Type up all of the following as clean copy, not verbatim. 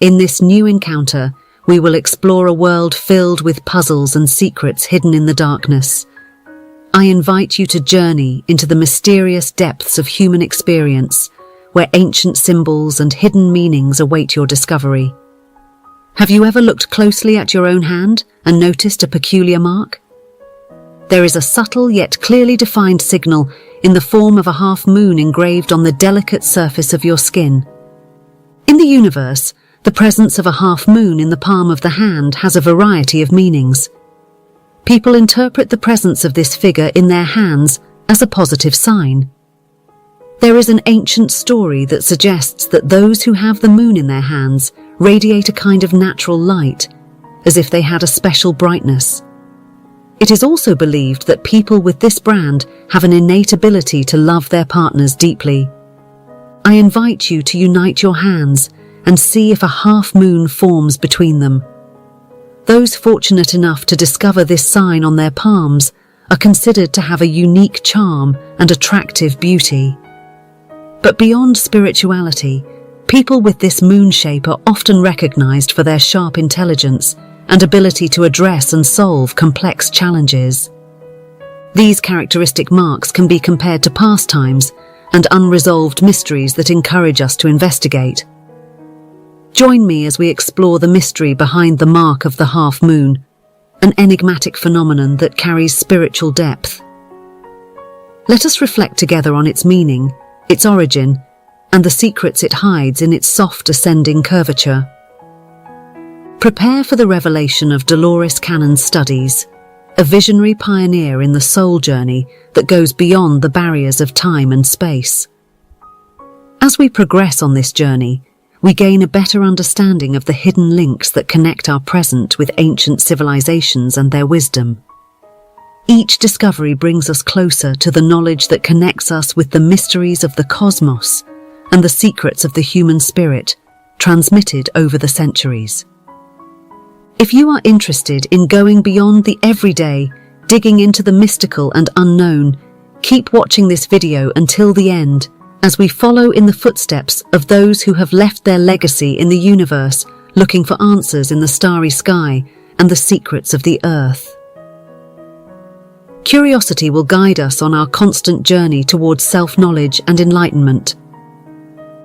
In this new encounter, we will explore a world filled with puzzles and secrets hidden in the darkness. I invite you to journey into the mysterious depths of human experience, where ancient symbols and hidden meanings await your discovery. Have you ever looked closely at your own hand and noticed a peculiar mark? There is a subtle yet clearly defined signal in the form of a half moon engraved on the delicate surface of your skin. In the universe, the presence of a half moon in the palm of the hand has a variety of meanings. People interpret the presence of this figure in their hands as a positive sign. There is an ancient story that suggests that those who have the moon in their hands radiate a kind of natural light, as if they had a special brightness. It is also believed that people with this brand have an innate ability to love their partners deeply. I invite you to unite your hands and see if a half moon forms between them. Those fortunate enough to discover this sign on their palms are considered to have a unique charm and attractive beauty. But beyond spirituality, people with this moon shape are often recognized for their sharp intelligence and ability to address and solve complex challenges. These characteristic marks can be compared to pastimes and unresolved mysteries that encourage us to investigate. Join me as we explore the mystery behind the mark of the half moon, an enigmatic phenomenon that carries spiritual depth. Let us reflect together on its meaning, its origin, and the secrets it hides in its soft ascending curvature. Prepare for the revelation of Dolores Cannon's studies, a visionary pioneer in the soul journey that goes beyond the barriers of time and space. As we progress on this journey, we gain a better understanding of the hidden links that connect our present with ancient civilizations and their wisdom. Each discovery brings us closer to the knowledge that connects us with the mysteries of the cosmos and the secrets of the human spirit, transmitted over the centuries. If you are interested in going beyond the everyday, digging into the mystical and unknown, keep watching this video until the end, as we follow in the footsteps of those who have left their legacy in the universe, looking for answers in the starry sky and the secrets of the earth. Curiosity will guide us on our constant journey towards self-knowledge and enlightenment.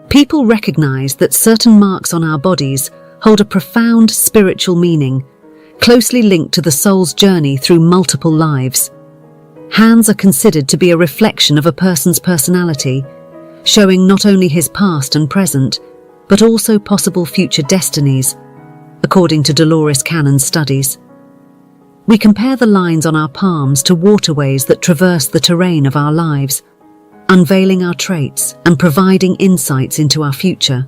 People recognize that certain marks on our bodies hold a profound spiritual meaning, closely linked to the soul's journey through multiple lives. Hands are considered to be a reflection of a person's personality, showing not only his past and present, but also possible future destinies, according to Dolores Cannon's studies. We compare the lines on our palms to waterways that traverse the terrain of our lives, unveiling our traits and providing insights into our future.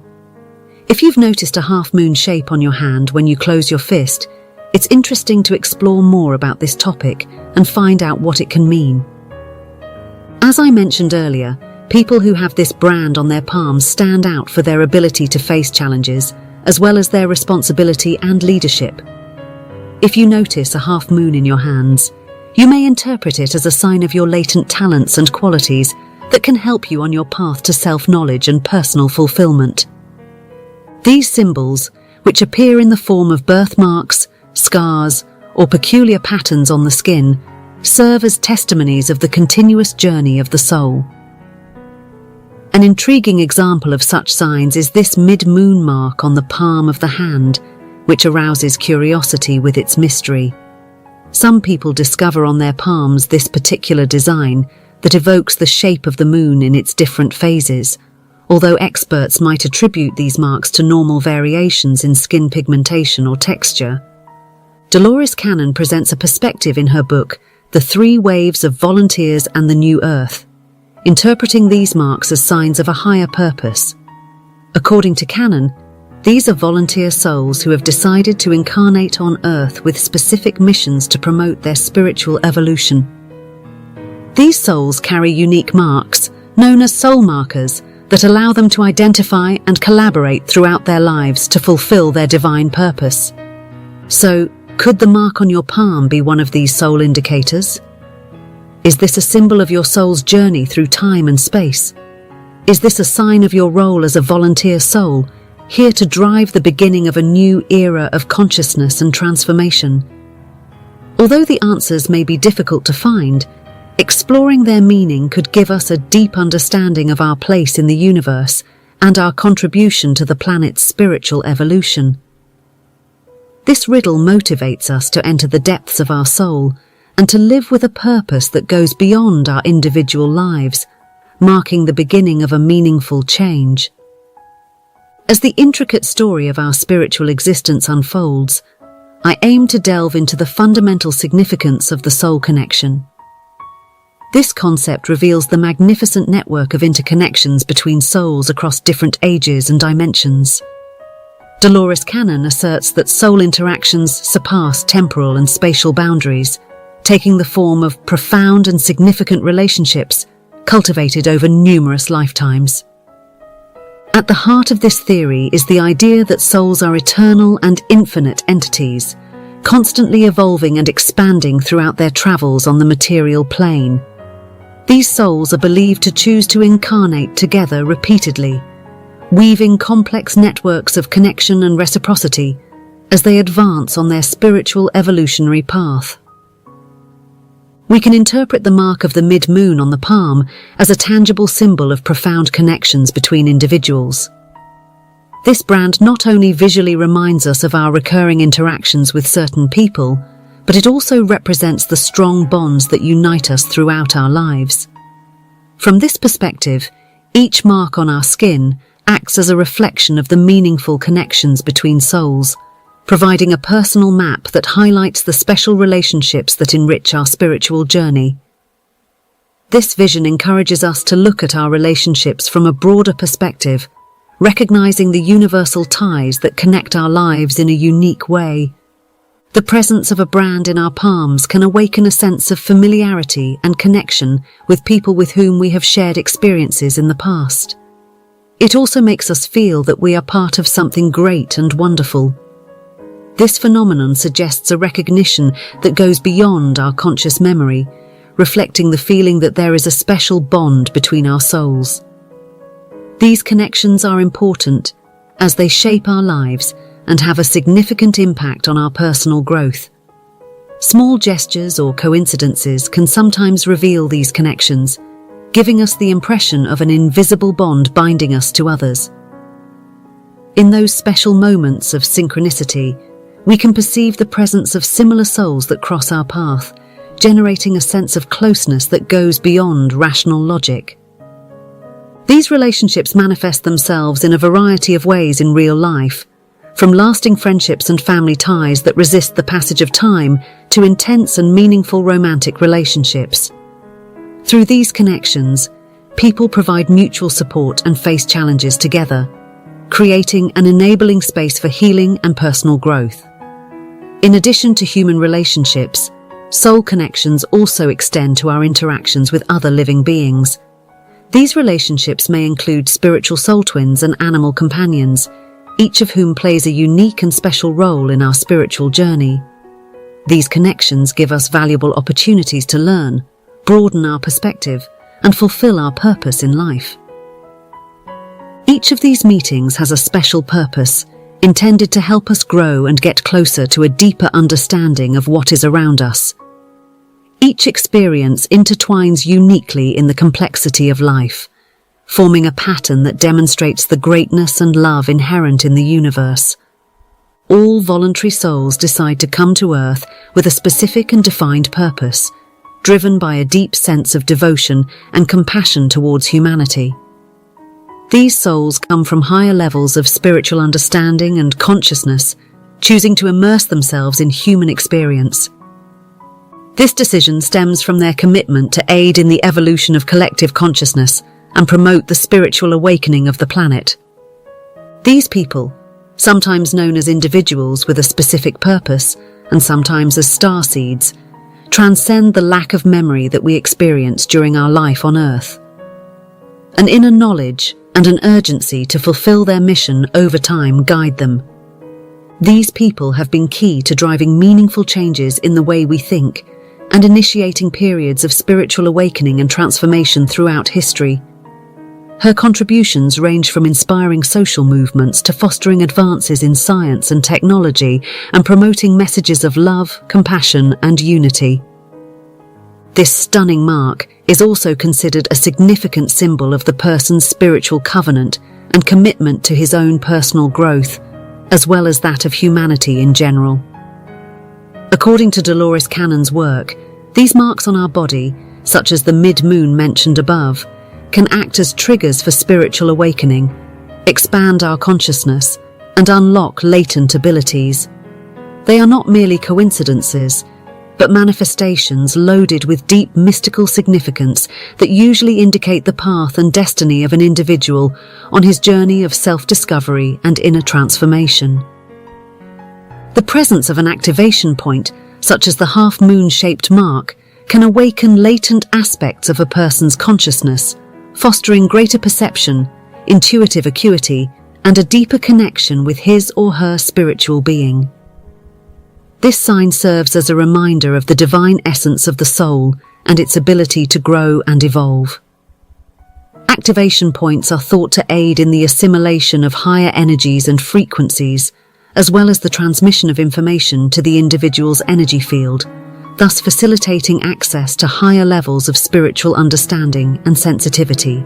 If you've noticed a half-moon shape on your hand when you close your fist, it's interesting to explore more about this topic and find out what it can mean. As I mentioned earlier, people who have this brand on their palms stand out for their ability to face challenges, as well as their responsibility and leadership. If you notice a half moon in your hands, you may interpret it as a sign of your latent talents and qualities that can help you on your path to self-knowledge and personal fulfillment. These symbols, which appear in the form of birthmarks, scars, or peculiar patterns on the skin, serve as testimonies of the continuous journey of the soul. An intriguing example of such signs is this mid-moon mark on the palm of the hand, which arouses curiosity with its mystery. Some people discover on their palms this particular design that evokes the shape of the moon in its different phases, although experts might attribute these marks to normal variations in skin pigmentation or texture. Dolores Cannon presents a perspective in her book, The 3 Waves of Volunteers and the New Earth, interpreting these marks as signs of a higher purpose. According to Cannon, these are volunteer souls who have decided to incarnate on Earth with specific missions to promote their spiritual evolution. These souls carry unique marks, known as soul markers, that allow them to identify and collaborate throughout their lives to fulfill their divine purpose. So, could the mark on your palm be one of these soul indicators? Is this a symbol of your soul's journey through time and space? Is this a sign of your role as a volunteer soul, here to drive the beginning of a new era of consciousness and transformation. Although the answers may be difficult to find, exploring their meaning could give us a deep understanding of our place in the universe and our contribution to the planet's spiritual evolution. This riddle motivates us to enter the depths of our soul and to live with a purpose that goes beyond our individual lives, marking the beginning of a meaningful change. As the intricate story of our spiritual existence unfolds, I aim to delve into the fundamental significance of the soul connection. This concept reveals the magnificent network of interconnections between souls across different ages and dimensions. Dolores asserts that soul interactions surpass temporal and spatial boundaries, taking the form of profound and significant relationships cultivated over numerous lifetimes. At the heart of this theory is the idea that souls are eternal and infinite entities, constantly evolving and expanding throughout their travels on the material plane. These souls are believed to choose to incarnate together repeatedly, weaving complex networks of connection and reciprocity as they advance on their spiritual evolutionary path. We can interpret the mark of the mid-moon on the palm as a tangible symbol of profound connections between individuals. This brand not only visually reminds us of our recurring interactions with certain people, but it also represents the strong bonds that unite us throughout our lives. From this perspective, each mark on our skin acts as a reflection of the meaningful connections between souls, providing a personal map that highlights the special relationships that enrich our spiritual journey. This vision encourages us to look at our relationships from a broader perspective, recognizing the universal ties that connect our lives in a unique way. The presence of a brand in our palms can awaken a sense of familiarity and connection with people with whom we have shared experiences in the past. It also makes us feel that we are part of something great and wonderful. This phenomenon suggests a recognition that goes beyond our conscious memory, reflecting the feeling that there is a special bond between our souls. These connections are important as they shape our lives and have a significant impact on our personal growth. Small gestures or coincidences can sometimes reveal these connections, giving us the impression of an invisible bond binding us to others. In those special moments of synchronicity, we can perceive the presence of similar souls that cross our path, generating a sense of closeness that goes beyond rational logic. These relationships manifest themselves in a variety of ways in real life, from lasting friendships and family ties that resist the passage of time to intense and meaningful romantic relationships. Through these connections, people provide mutual support and face challenges together, creating an enabling space for healing and personal growth. In addition to human relationships, soul connections also extend to our interactions with other living beings. These relationships may include spiritual soul twins and animal companions, each of whom plays a unique and special role in our spiritual journey. These connections give us valuable opportunities to learn, broaden our perspective, and fulfill our purpose in life. Each of these meetings has a special purpose, intended to help us grow and get closer to a deeper understanding of what is around us. Each experience intertwines uniquely in the complexity of life, forming a pattern that demonstrates the greatness and love inherent in the universe. All voluntary souls decide to come to Earth with a specific and defined purpose, driven by a deep sense of devotion and compassion towards humanity. These souls come from higher levels of spiritual understanding and consciousness, choosing to immerse themselves in human experience. This decision stems from their commitment to aid in the evolution of collective consciousness and promote the spiritual awakening of the planet. These people, sometimes known as individuals with a specific purpose and sometimes as starseeds, transcend the lack of memory that we experience during our life on Earth. An inner knowledge and an urgency to fulfill their mission over time guide them. These people have been key to driving meaningful changes in the way we think and initiating periods of spiritual awakening and transformation throughout history. Her contributions range from inspiring social movements to fostering advances in science and technology and promoting messages of love, compassion, and unity. This stunning mark is also considered a significant symbol of the person's spiritual covenant and commitment to his own personal growth, as well as that of humanity in general. According to Dolores Cannon's work, these marks on our body, such as the mid-moon mentioned above, can act as triggers for spiritual awakening, expand our consciousness, and unlock latent abilities. They are not merely coincidences, but manifestations loaded with deep mystical significance that usually indicate the path and destiny of an individual on his journey of self-discovery and inner transformation. The presence of an activation point, such as the half-moon-shaped mark, can awaken latent aspects of a person's consciousness, fostering greater perception, intuitive acuity, and a deeper connection with his or her spiritual being. This sign serves as a reminder of the divine essence of the soul and its ability to grow and evolve. Activation points are thought to aid in the assimilation of higher energies and frequencies, as well as the transmission of information to the individual's energy field, thus facilitating access to higher levels of spiritual understanding and sensitivity.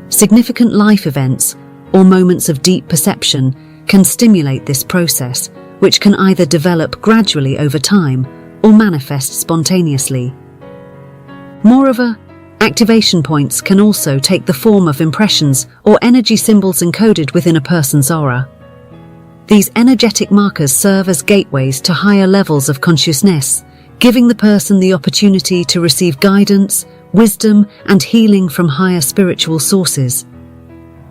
Significant life events, or moments of deep perception, can stimulate this process, which can either develop gradually over time or manifest spontaneously. Moreover, activation points can also take the form of impressions or energy symbols encoded within a person's aura. These energetic markers serve as gateways to higher levels of consciousness, giving the person the opportunity to receive guidance, wisdom, and healing from higher spiritual sources.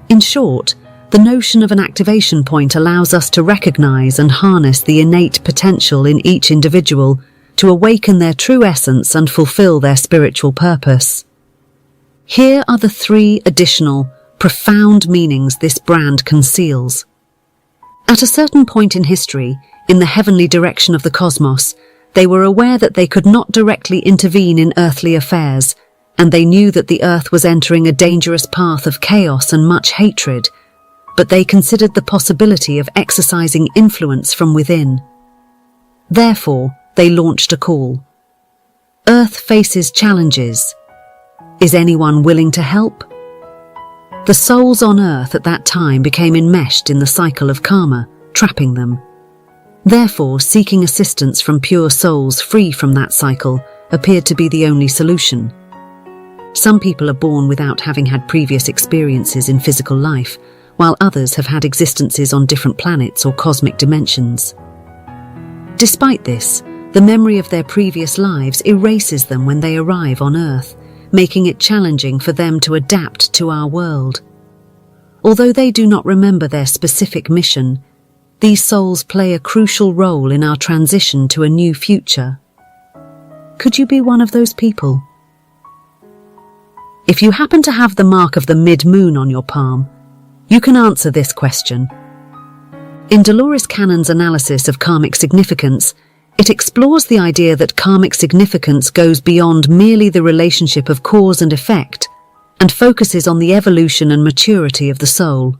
In short, the notion of an activation point allows us to recognize and harness the innate potential in each individual to awaken their true essence and fulfill their spiritual purpose. Here are the 3 additional, profound meanings this brand conceals. At a certain point in history, in the heavenly direction of the cosmos, they were aware that they could not directly intervene in earthly affairs, and they knew that the earth was entering a dangerous path of chaos and much hatred, but they considered the possibility of exercising influence from within. Therefore, they launched a call. Earth faces challenges. Is anyone willing to help? The souls on Earth at that time became enmeshed in the cycle of karma, trapping them. Therefore, seeking assistance from pure souls free from that cycle appeared to be the only solution. Some people are born without having had previous experiences in physical life, while others have had existences on different planets or cosmic dimensions. Despite this, the memory of their previous lives erases them when they arrive on Earth, making it challenging for them to adapt to our world. Although they do not remember their specific mission, these souls play a crucial role in our transition to a new future. Could you be one of those people? If you happen to have the mark of the mid-moon on your palm, you can answer this question. In Dolores Cannon's analysis of karmic significance, it explores the idea that karmic significance goes beyond merely the relationship of cause and effect and focuses on the evolution and maturity of the soul.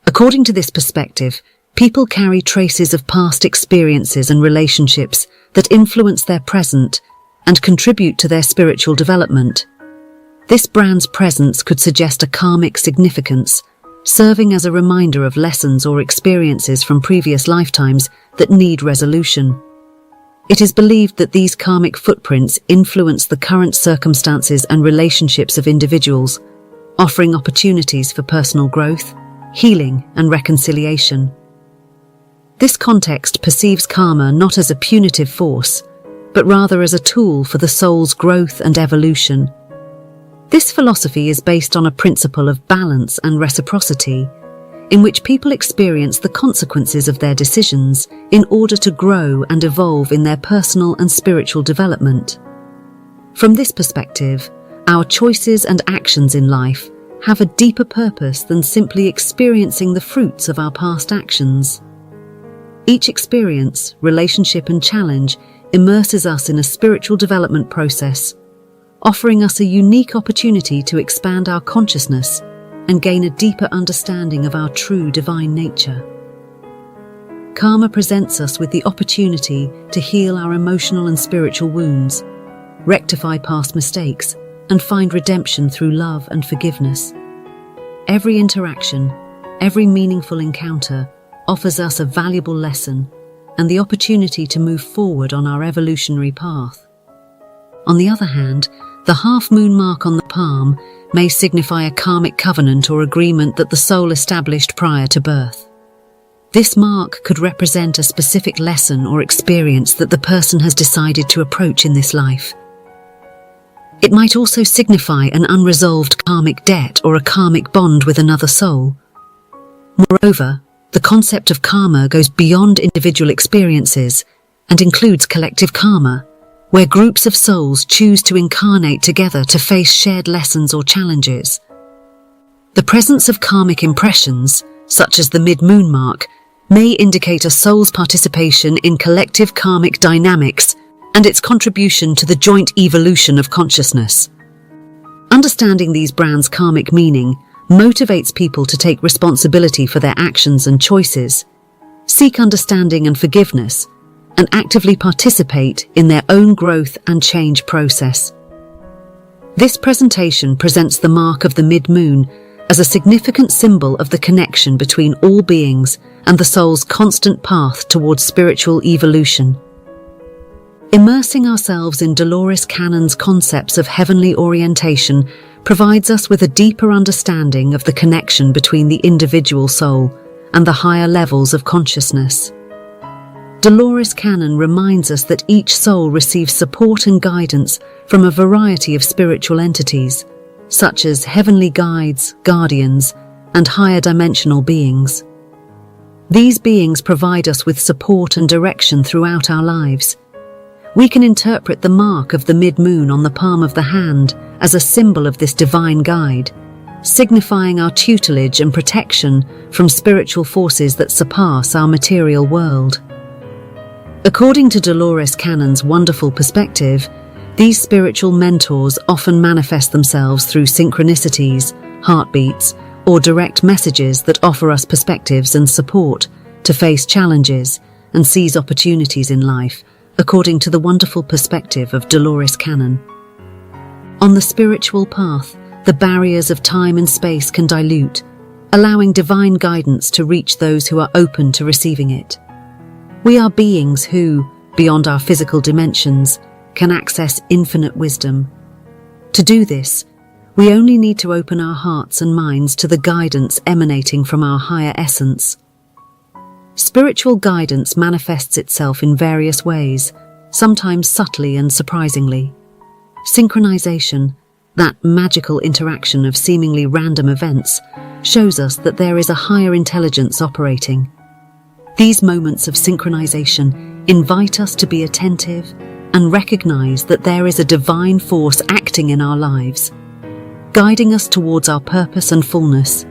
According to this perspective, people carry traces of past experiences and relationships that influence their present and contribute to their spiritual development. This brand's presence could suggest a karmic significance, serving as a reminder of lessons or experiences from previous lifetimes that need resolution. It is believed that these karmic footprints influence the current circumstances and relationships of individuals, offering opportunities for personal growth, healing, and reconciliation. This context perceives karma not as a punitive force, but rather as a tool for the soul's growth and evolution. This philosophy is based on a principle of balance and reciprocity, in which people experience the consequences of their decisions in order to grow and evolve in their personal and spiritual development. From this perspective, our choices and actions in life have a deeper purpose than simply experiencing the fruits of our past actions. Each experience, relationship, and challenge immerses us in a spiritual development process, offering us a unique opportunity to expand our consciousness and gain a deeper understanding of our true divine nature. Karma presents us with the opportunity to heal our emotional and spiritual wounds, rectify past mistakes, and find redemption through love and forgiveness. Every interaction, every meaningful encounter offers us a valuable lesson and the opportunity to move forward on our evolutionary path. On the other hand, the half-moon mark on the palm may signify a karmic covenant or agreement that the soul established prior to birth. This mark could represent a specific lesson or experience that the person has decided to approach in this life. It might also signify an unresolved karmic debt or a karmic bond with another soul. Moreover, the concept of karma goes beyond individual experiences and includes collective karma, where groups of souls choose to incarnate together to face shared lessons or challenges. The presence of karmic impressions, such as the mid-moon mark, may indicate a soul's participation in collective karmic dynamics and its contribution to the joint evolution of consciousness. Understanding these brands' karmic meaning motivates people to take responsibility for their actions and choices, seek understanding and forgiveness, and actively participate in their own growth and change process. This presentation presents the mark of the mid-moon as a significant symbol of the connection between all beings and the soul's constant path towards spiritual evolution. Immersing ourselves in Dolores Cannon's concepts of heavenly orientation provides us with a deeper understanding of the connection between the individual soul and the higher levels of consciousness. Dolores Cannon reminds us that each soul receives support and guidance from a variety of spiritual entities, such as heavenly guides, guardians, and higher dimensional beings. These beings provide us with support and direction throughout our lives. We can interpret the mark of the mid-moon on the palm of the hand as a symbol of this divine guide, signifying our tutelage and protection from spiritual forces that surpass our material world. According to Dolores Cannon's wonderful perspective, these spiritual mentors often manifest themselves through synchronicities, heartbeats, or direct messages that offer us perspectives and support to face challenges and seize opportunities in life, according to the wonderful perspective of Dolores Cannon. On the spiritual path, the barriers of time and space can dilute, allowing divine guidance to reach those who are open to receiving it. We are beings who, beyond our physical dimensions, can access infinite wisdom. To do this, we only need to open our hearts and minds to the guidance emanating from our higher essence. Spiritual guidance manifests itself in various ways, sometimes subtly and surprisingly. Synchronization, that magical interaction of seemingly random events, shows us that there is a higher intelligence operating. These moments of synchronization invite us to be attentive and recognize that there is a divine force acting in our lives, guiding us towards our purpose and fullness.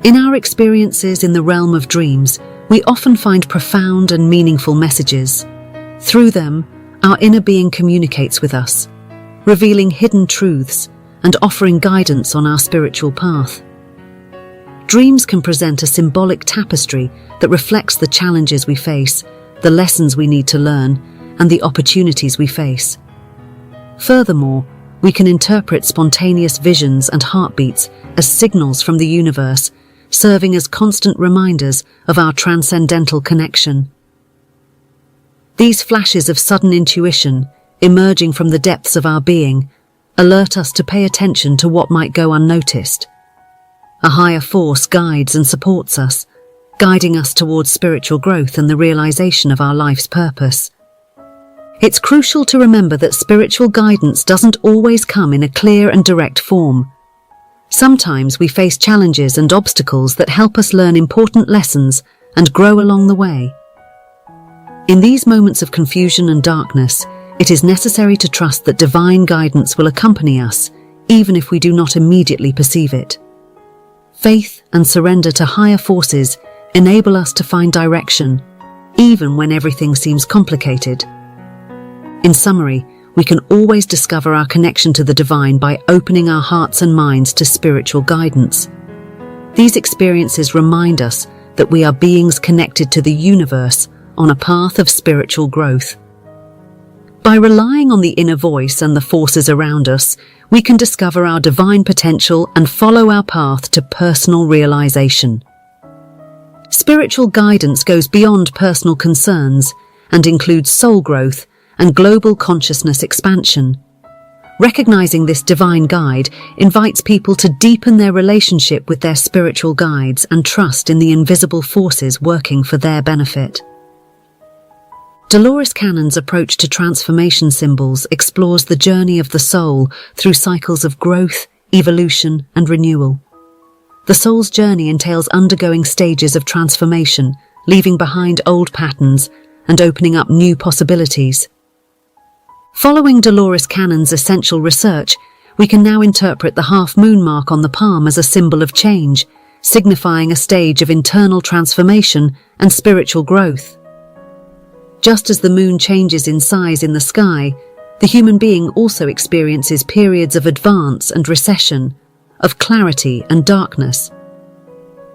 In our experiences in the realm of dreams, we often find profound and meaningful messages. Through them, our inner being communicates with us, revealing hidden truths and offering guidance on our spiritual path. Dreams can present a symbolic tapestry that reflects the challenges we face, the lessons we need to learn, and the opportunities we face. Furthermore, we can interpret spontaneous visions and heartbeats as signals from the universe, serving as constant reminders of our transcendental connection. These flashes of sudden intuition, emerging from the depths of our being, alert us to pay attention to what might go unnoticed. A higher force guides and supports us, guiding us towards spiritual growth and the realization of our life's purpose. It's crucial to remember that spiritual guidance doesn't always come in a clear and direct form. Sometimes we face challenges and obstacles that help us learn important lessons and grow along the way. In these moments of confusion and darkness, it is necessary to trust that divine guidance will accompany us, even if we do not immediately perceive it. Faith and surrender to higher forces enable us to find direction, even when everything seems complicated. In summary, we can always discover our connection to the divine by opening our hearts and minds to spiritual guidance. These experiences remind us that we are beings connected to the universe on a path of spiritual growth. By relying on the inner voice and the forces around us, we can discover our divine potential and follow our path to personal realization. Spiritual guidance goes beyond personal concerns and includes soul growth and global consciousness expansion. Recognizing this divine guide invites people to deepen their relationship with their spiritual guides and trust in the invisible forces working for their benefit. Dolores Cannon's approach to transformation symbols explores the journey of the soul through cycles of growth, evolution, and renewal. The soul's journey entails undergoing stages of transformation, leaving behind old patterns and opening up new possibilities. Following Dolores Cannon's essential research, we can now interpret the half-moon mark on the palm as a symbol of change, signifying a stage of internal transformation and spiritual growth. Just as the moon changes in size in the sky, the human being also experiences periods of advance and recession, of clarity and darkness.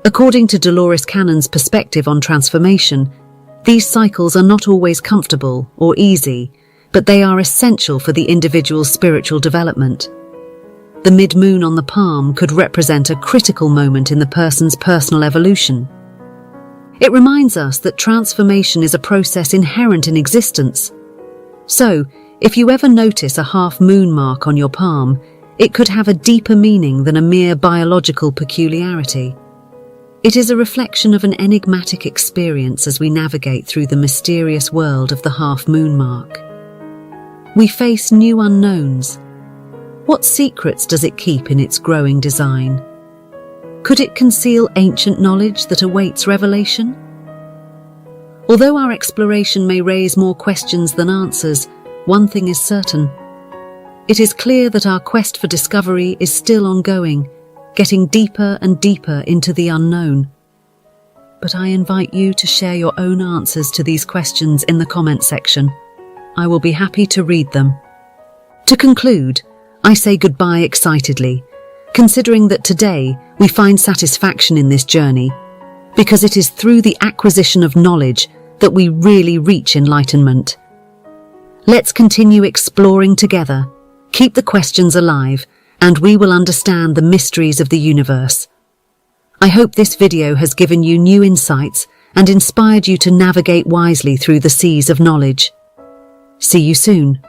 According to Dolores Cannon's perspective on transformation, these cycles are not always comfortable or easy, but they are essential for the individual's spiritual development. The mid-moon on the palm could represent a critical moment in the person's personal evolution. It reminds us that transformation is a process inherent in existence. So, if you ever notice a half-moon mark on your palm, it could have a deeper meaning than a mere biological peculiarity. It is a reflection of an enigmatic experience as we navigate through the mysterious world of the half-moon mark. We face new unknowns. What secrets does it keep in its growing design? Could it conceal ancient knowledge that awaits revelation? Although our exploration may raise more questions than answers, one thing is certain. It is clear that our quest for discovery is still ongoing, getting deeper and deeper into the unknown. But I invite you to share your own answers to these questions in the comment section. I will be happy to read them. To conclude, I say goodbye excitedly, considering that today we find satisfaction in this journey, because it is through the acquisition of knowledge that we really reach enlightenment. Let's continue exploring together, keep the questions alive, and we will understand the mysteries of the universe. I hope this video has given you new insights and inspired you to navigate wisely through the seas of knowledge. See you soon.